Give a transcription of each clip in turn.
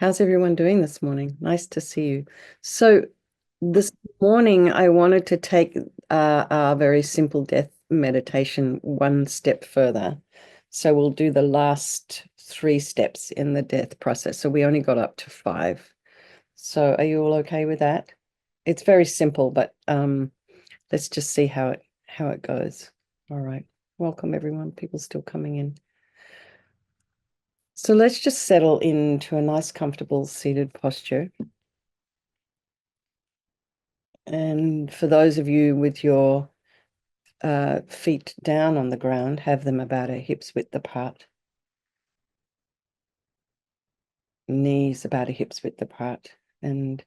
How's everyone doing this morning? Nice to see you. So this morning I wanted to take our very simple death meditation one step further. So we'll do the last three steps in the death process. So we only got up to five. So are you all okay with that? It's very simple, but let's just see how it goes. All right. Welcome everyone. People still coming in. So let's just settle into a nice, comfortable seated posture. And for those of you with your feet down on the ground, have them about a hip's width apart, knees about a hip's width apart, and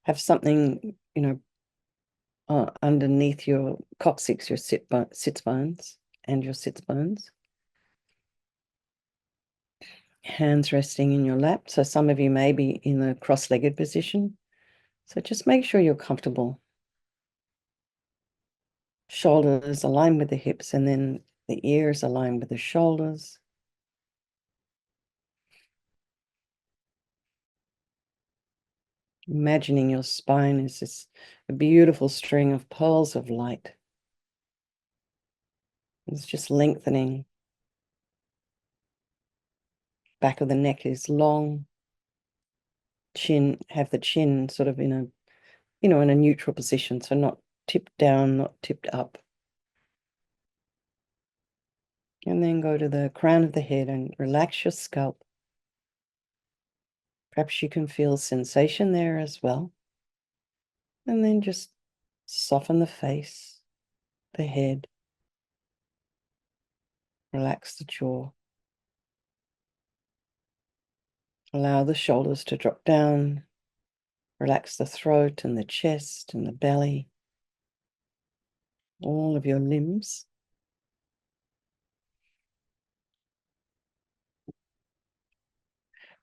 have something, underneath your coccyx, your sits bones, and your sits bones. Hands resting in your lap. So some of you may be in a cross-legged position. So just make sure you're comfortable. Shoulders align with the hips, and then the ears align with the shoulders. Imagining your spine is a beautiful string of pearls of light. It's just lengthening. Back of the neck is long. Have the chin sort of in a neutral position, so not tipped down, not tipped up. And then go to the crown of the head and relax your scalp. Perhaps you can feel sensation there as well. And then just soften the face, the head. Relax the jaw. Allow the shoulders to drop down. Relax the throat and the chest and the belly, all of your limbs.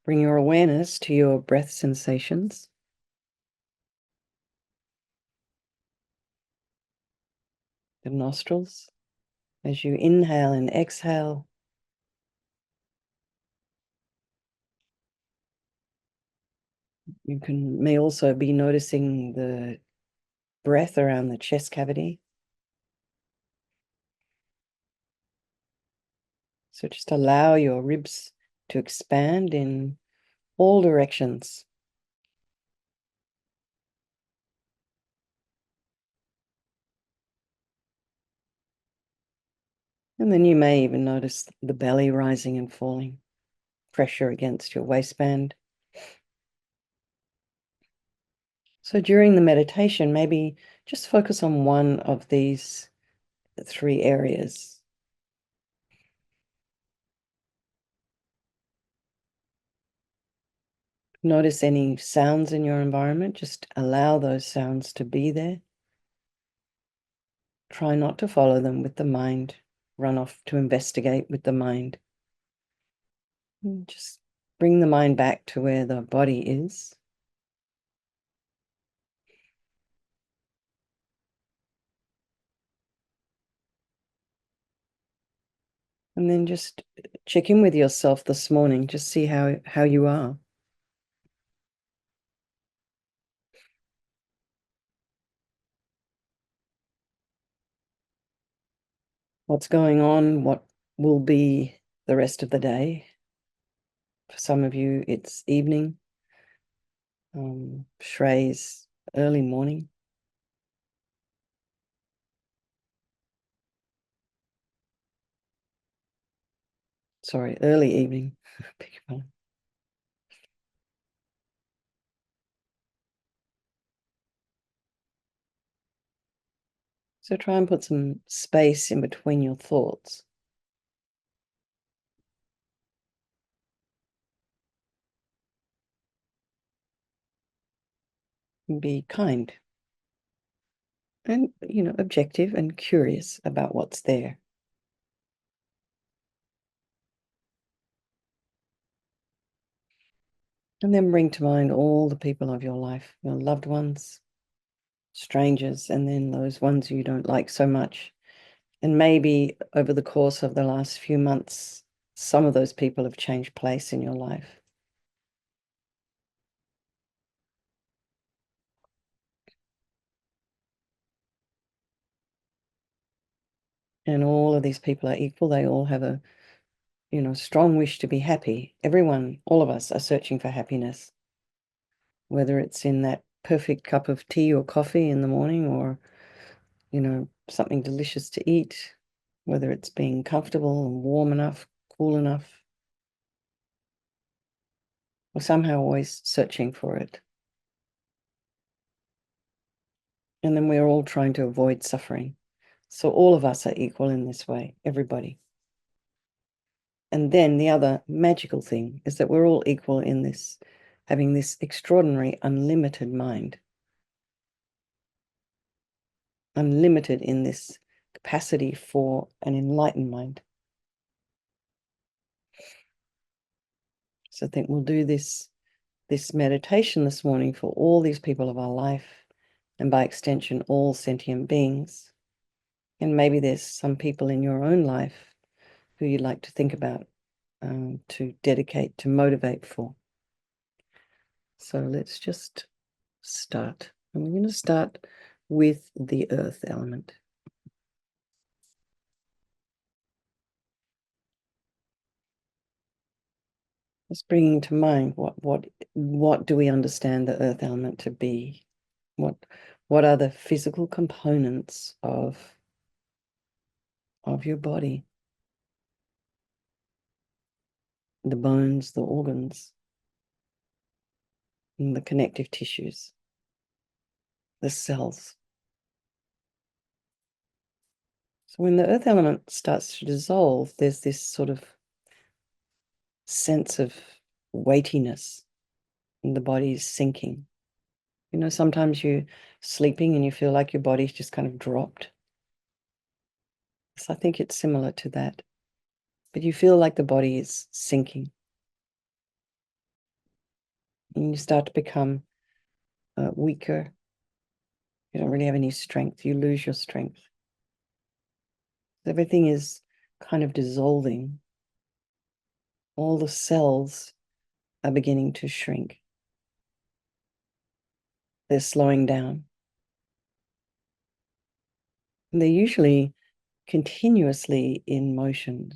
Bring your awareness to your breath sensations. The nostrils. As you inhale and exhale, you may also be noticing the breath around the chest cavity. So just allow your ribs to expand in all directions. And then you may even notice the belly rising and falling, pressure against your waistband. So during the meditation, maybe just focus on one of these three areas. Notice any sounds in your environment. Just allow those sounds to be there. Try not to follow them with the mind. Run off to investigate with the mind. And just bring the mind back to where the body is. And then just check in with yourself this morning. Just see how you are. What's going on? What will be the rest of the day? For some of you, it's evening. Shrey's early morning. Sorry, early evening. Beg your pardon. So try and put some space in between your thoughts. And be kind and, objective and curious about what's there. And then bring to mind all the people of your life, your loved ones, strangers, and then those ones you don't like so much. And maybe over the course of the last few months, some of those people have changed place in your life. And all of these people are equal. They all have a, strong wish to be happy. Everyone, all of us are searching for happiness, whether it's in that perfect cup of tea or coffee in the morning or, something delicious to eat, whether it's being comfortable and warm enough, cool enough. We're somehow always searching for it. And then we're all trying to avoid suffering. So all of us are equal in this way, everybody. And then the other magical thing is that we're all equal in this, having this extraordinary unlimited mind, unlimited in this capacity for an enlightened mind. So I think we'll do this meditation this morning for all these people of our life, and by extension, all sentient beings. And maybe there's some people in your own life who you'd like to think about, to dedicate, to motivate for. So let's just start. And we're going to start with the earth element. Just bringing to mind what do we understand the earth element to be? What are the physical components of your body? The bones, the organs, and the connective tissues, the cells. So when the earth element starts to dissolve, there's this sort of sense of weightiness, and the body's sinking. Sometimes you're sleeping and you feel like your body's just kind of dropped. So I think it's similar to that. But you feel like the body is sinking. And you start to become weaker. You don't really have any strength. You lose your strength. Everything is kind of dissolving. All the cells are beginning to shrink. They're slowing down. And they're usually continuously in motion.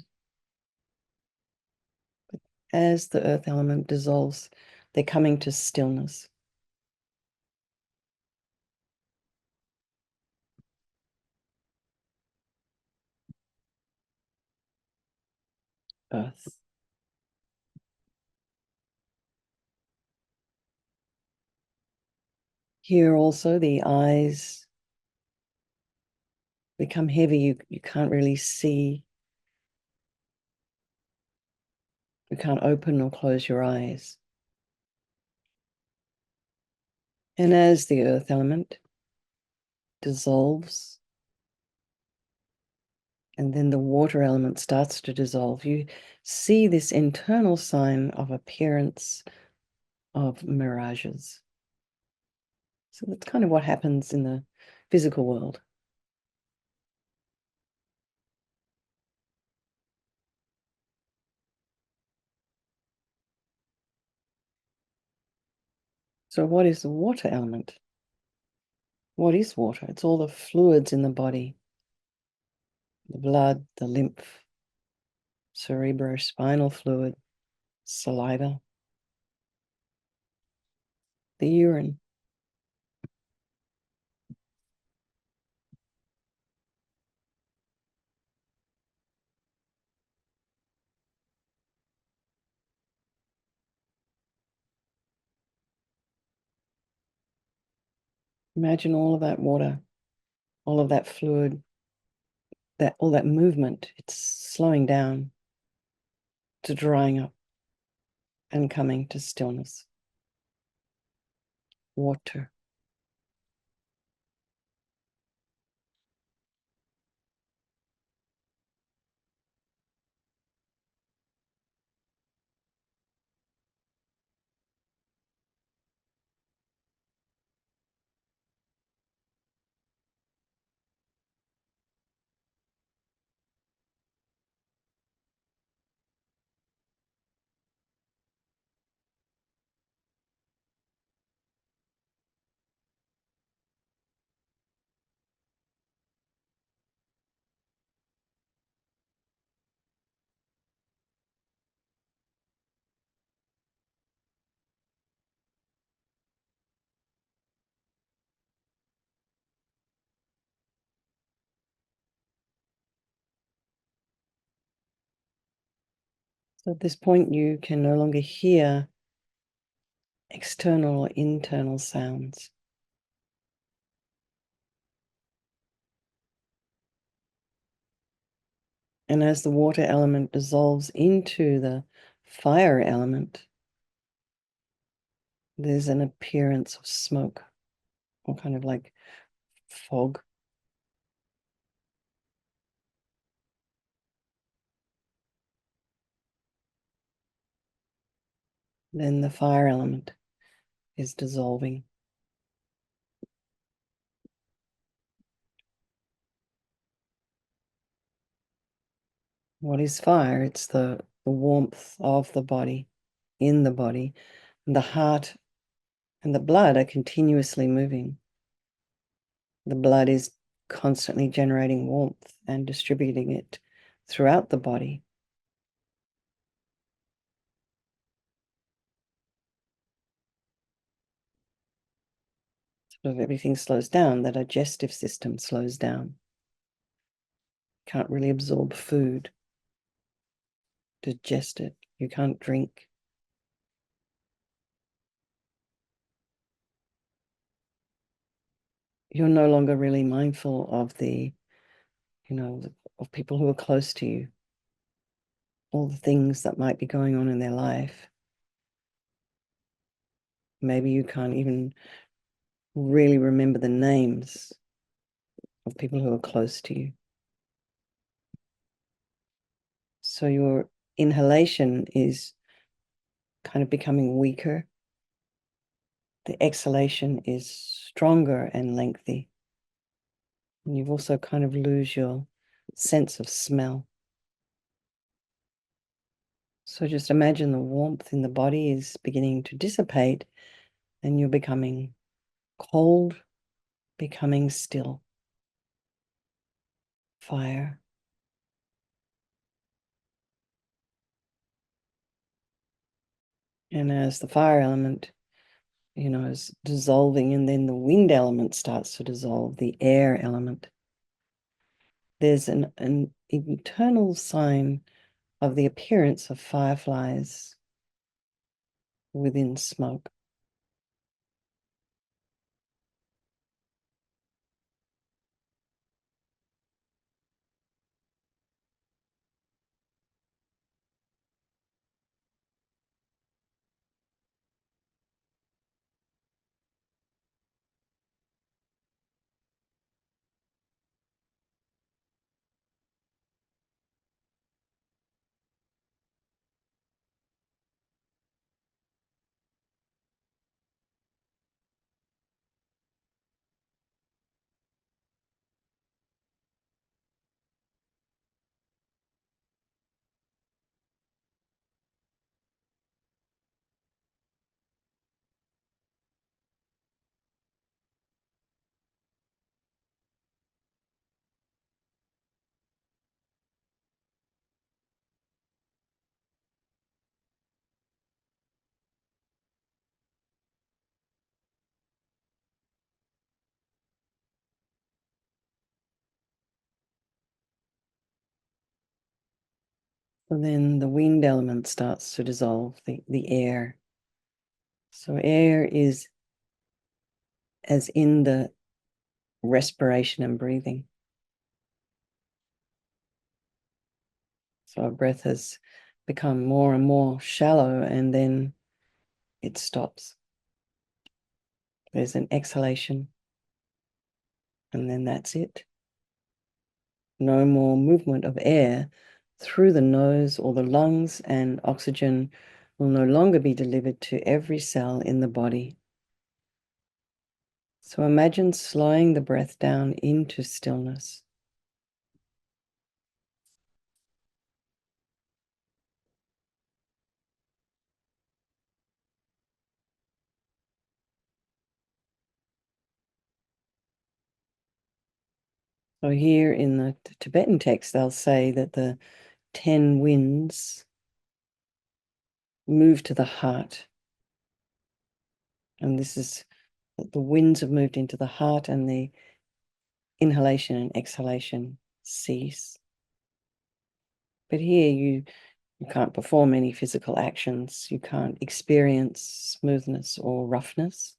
But as the earth element dissolves, they're coming to stillness. Earth. Here also the eyes become heavy. You can't really see. You can't open or close your eyes. And as the earth element dissolves, and then the water element starts to dissolve, you see this internal sign of appearance of mirages. So that's kind of what happens in the physical world. So what is the water element? What is water? It's all the fluids in the body, the blood, the lymph, cerebrospinal fluid, saliva, the urine. Imagine all of that water, all of that fluid, all that movement. It's slowing down to drying up and coming to stillness. Water. So at this point, you can no longer hear external or internal sounds. And as the water element dissolves into the fire element, there's an appearance of smoke, or kind of like fog. Then the fire element is dissolving. What is fire? It's the warmth of the body, in the body. And the heart and the blood are continuously moving. The blood is constantly generating warmth and distributing it throughout the body. Sort of everything slows down. The digestive system slows down. Can't really absorb food, digest it. You can't drink. You're no longer really mindful of of people who are close to you, all the things that might be going on in their life. Maybe you can't even really remember the names of people who are close to you. So your inhalation is kind of becoming weaker. The exhalation is stronger and lengthy. And you've also kind of lose your sense of smell. So just imagine the warmth in the body is beginning to dissipate and you're becoming cold, becoming still. Fire. And as the fire element, is dissolving, and then the wind element starts to dissolve, the air element, there's an internal sign of the appearance of fireflies within smoke. So then the wind element starts to dissolve, the air. So air is as in the respiration and breathing. So our breath has become more and more shallow, and then it stops. There's an exhalation, and then that's it. No more movement of air through the nose or the lungs, and oxygen will no longer be delivered to every cell in the body. So imagine slowing the breath down into stillness. So here in the Tibetan text, they'll say that the 10 winds move to the heart. And this is that the winds have moved into the heart, and the inhalation and exhalation cease. But here You can't perform any physical actions. You can't experience smoothness or roughness.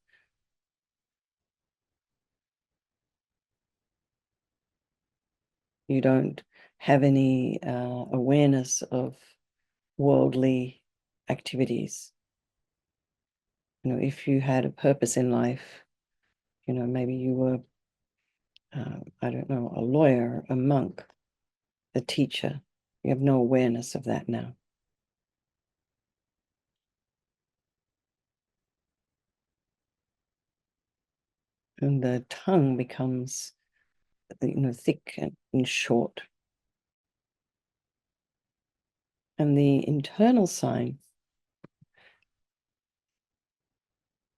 You don't have any awareness of worldly activities. If you had a purpose in life, maybe you were, I don't know, a lawyer, a monk, a teacher. You have no awareness of that now. And the tongue becomes, thick and short. And the internal sign,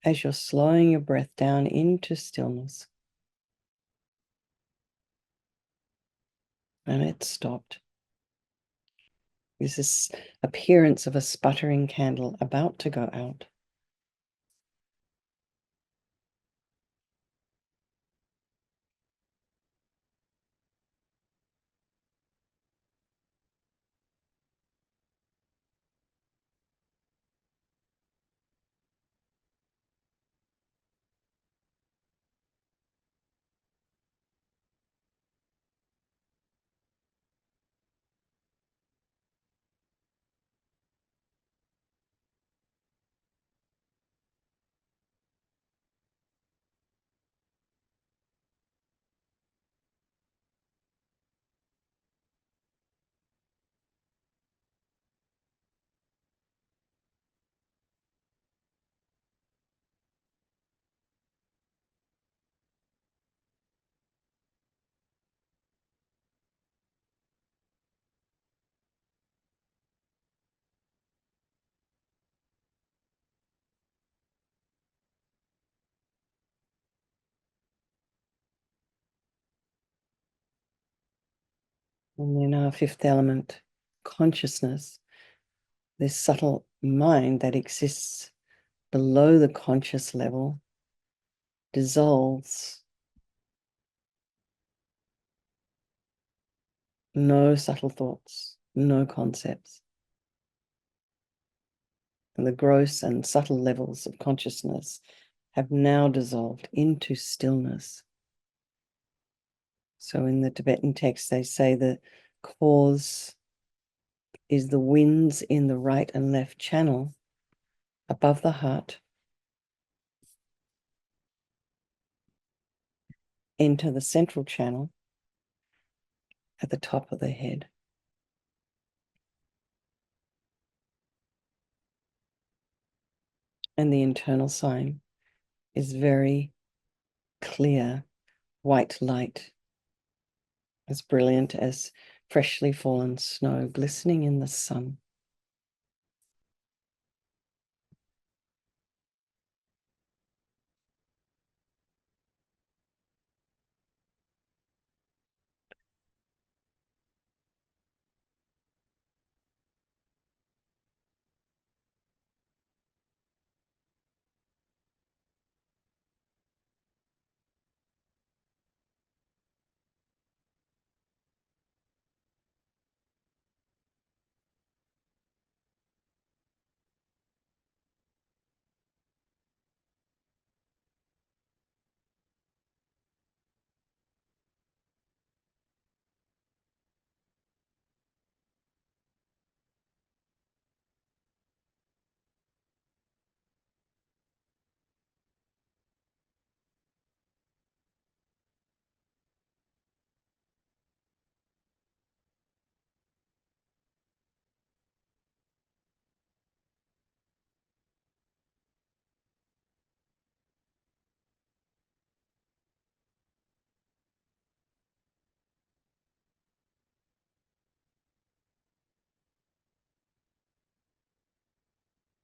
as you're slowing your breath down into stillness, and it stopped. There's this appearance of a sputtering candle about to go out. And then our fifth element, consciousness, this subtle mind that exists below the conscious level, dissolves. No subtle thoughts, no concepts. And the gross and subtle levels of consciousness have now dissolved into stillness. So in the Tibetan text, they say the cause is the winds in the right and left channel above the heart enter the central channel at the top of the head. And the internal sign is very clear, white light, as brilliant as freshly fallen snow glistening in the sun.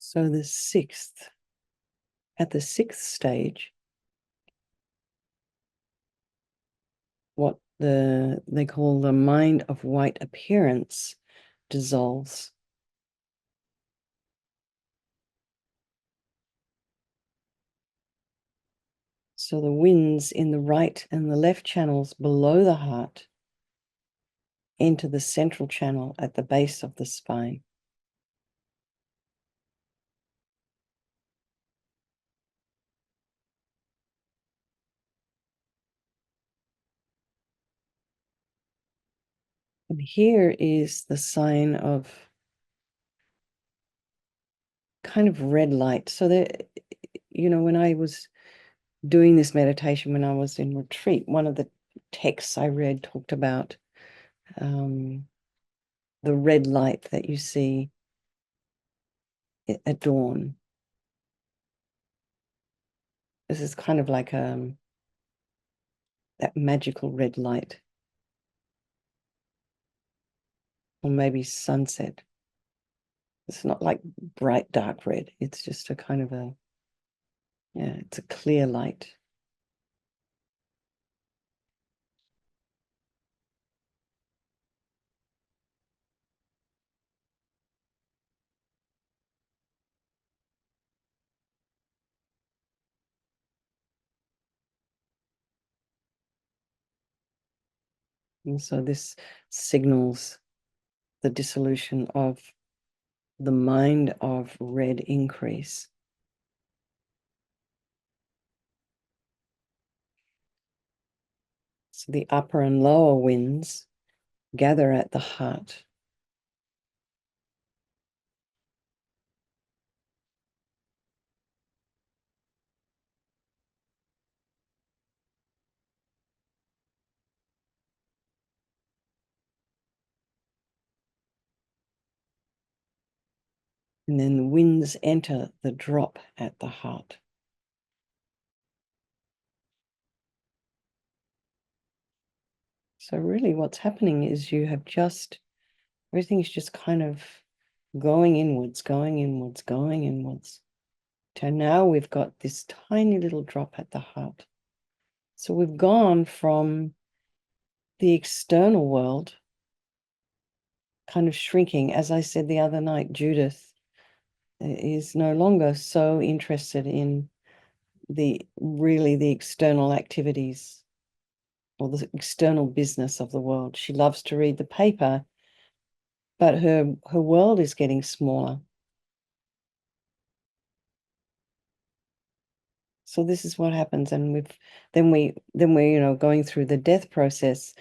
So at the sixth stage, what they call the mind of white appearance dissolves. So the winds in the right and the left channels below the heart enter the central channel at the base of the spine. And here is the sign of kind of red light. So that, when I was doing this meditation, when I was in retreat, one of the texts I read talked about the red light that you see at dawn. This is kind of like that magical red light, or maybe sunset. It's not like bright dark red. It's just a kind of it's a clear light. And so this signals the dissolution of the mind of red increase. So the upper and lower winds gather at the heart. And then the winds enter the drop at the heart. So really what's happening is you have everything's just kind of going inwards, going inwards, going inwards. So now we've got this tiny little drop at the heart. So we've gone from the external world kind of shrinking. As I said the other night, Judith is no longer so interested in the external activities or the external business of the world. She loves to read the paper, but her world is getting smaller. So this is what happens, and we're going through the death process.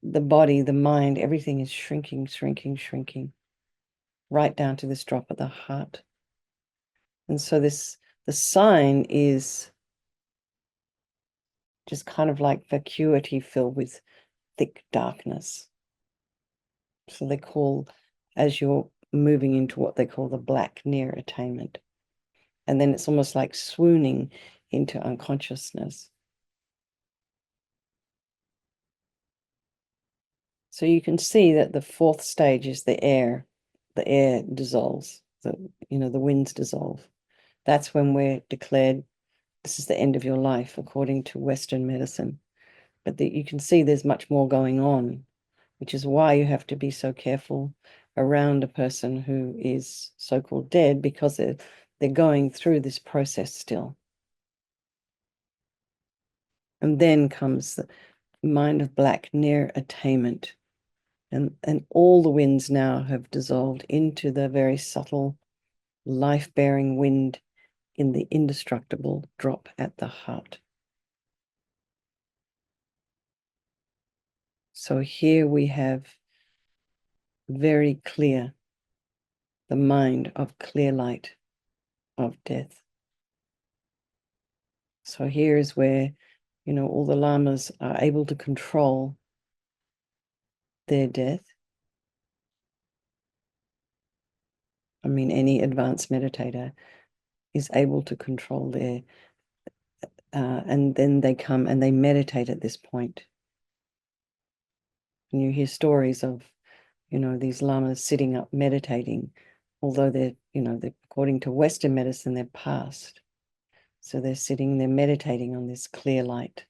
The body, the mind, everything is shrinking, shrinking, shrinking, right down to this drop of the heart. And so the sign is just kind of like vacuity filled with thick darkness. So they call, as you're moving into what they call the black near attainment. And then it's almost like swooning into unconsciousness. So you can see that the fourth stage is the air. The air dissolves, the winds dissolve. That's when we're declared this is the end of your life, according to Western medicine. But you can see there's much more going on, which is why you have to be so careful around a person who is so-called dead, because they're going through this process still. And then comes the mind of black near attainment. And all the winds now have dissolved into the very subtle, life-bearing wind in the indestructible drop at the heart. So here we have very clear the mind of clear light of death. So here is where, all the lamas are able to control their death. I mean, any advanced meditator is able to control their, and then they come and they meditate at this point. And you hear stories of, these lamas sitting up meditating, although they're according to Western medicine, they're past. So they're sitting, they're meditating on this clear light.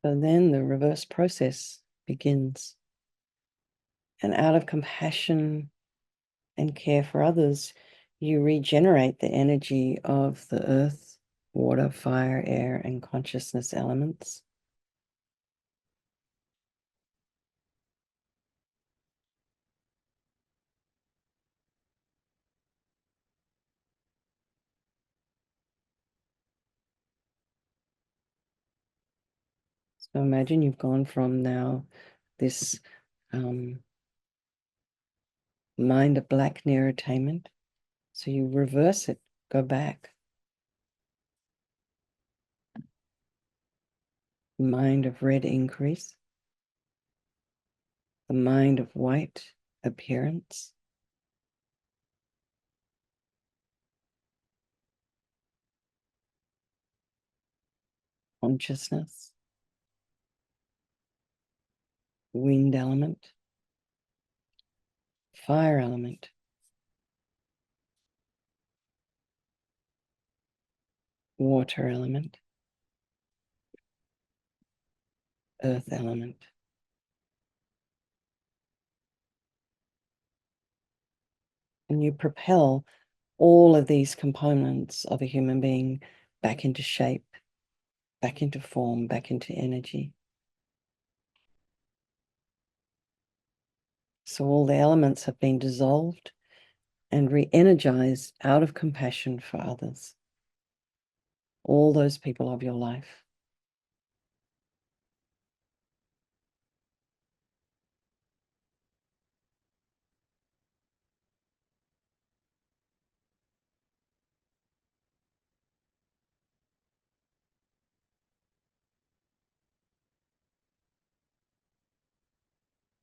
So then the reverse process begins. And out of compassion and care for others, you regenerate the energy of the earth, water, fire, air, and consciousness elements. So imagine you've gone from now this mind of black near attainment. So you reverse it, go back. Mind of red increase. The mind of white appearance. Consciousness. Wind element. Fire element. Water element. Earth element. And you propel all of these components of a human being back into shape, back into form, back into energy. So all the elements have been dissolved and re-energized out of compassion for others. All those people of your life.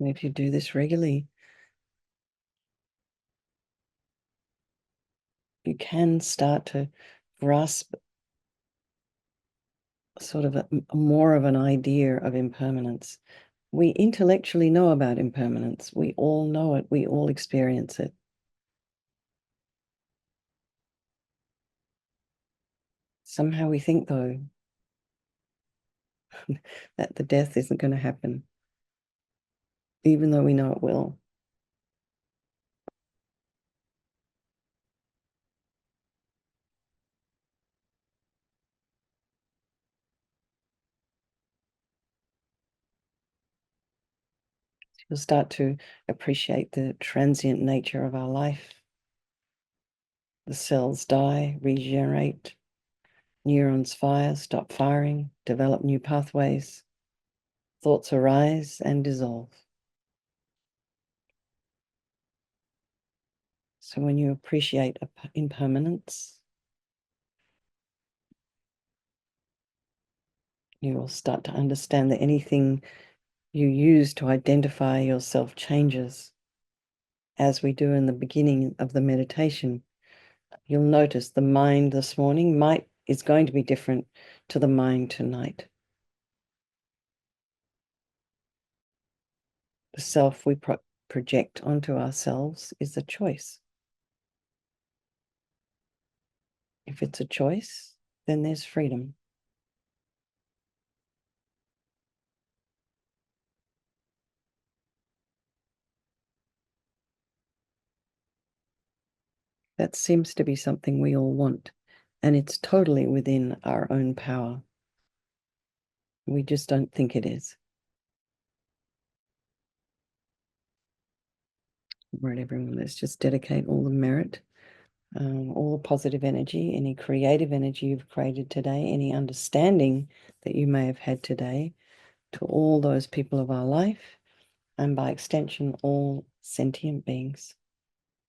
And if you do this regularly, you can start to grasp sort of a more of an idea of impermanence. We intellectually know about impermanence. We all know it. We all experience it. Somehow we think, though, that the death isn't going to happen, even though we know it will. You'll start to appreciate the transient nature of our life. The cells die, regenerate, neurons fire, stop firing, develop new pathways, thoughts arise and dissolve. So when you appreciate impermanence, you will start to understand that anything you use to identify yourself changes. As we do in the beginning of the meditation, you'll notice the mind this morning is going to be different to the mind tonight. The self we project onto ourselves is a choice. If it's a choice, then there's freedom. That seems to be something we all want, and it's totally within our own power. We just don't think it is. Right, everyone, let's just dedicate all the merit, all the positive energy, any creative energy you've created today, any understanding that you may have had today, to all those people of our life, and by extension, all sentient beings.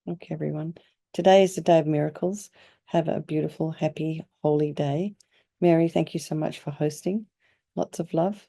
Okay, everyone. Today is the day of miracles. Have a beautiful, happy, holy day. Mary, thank you so much for hosting. Lots of love.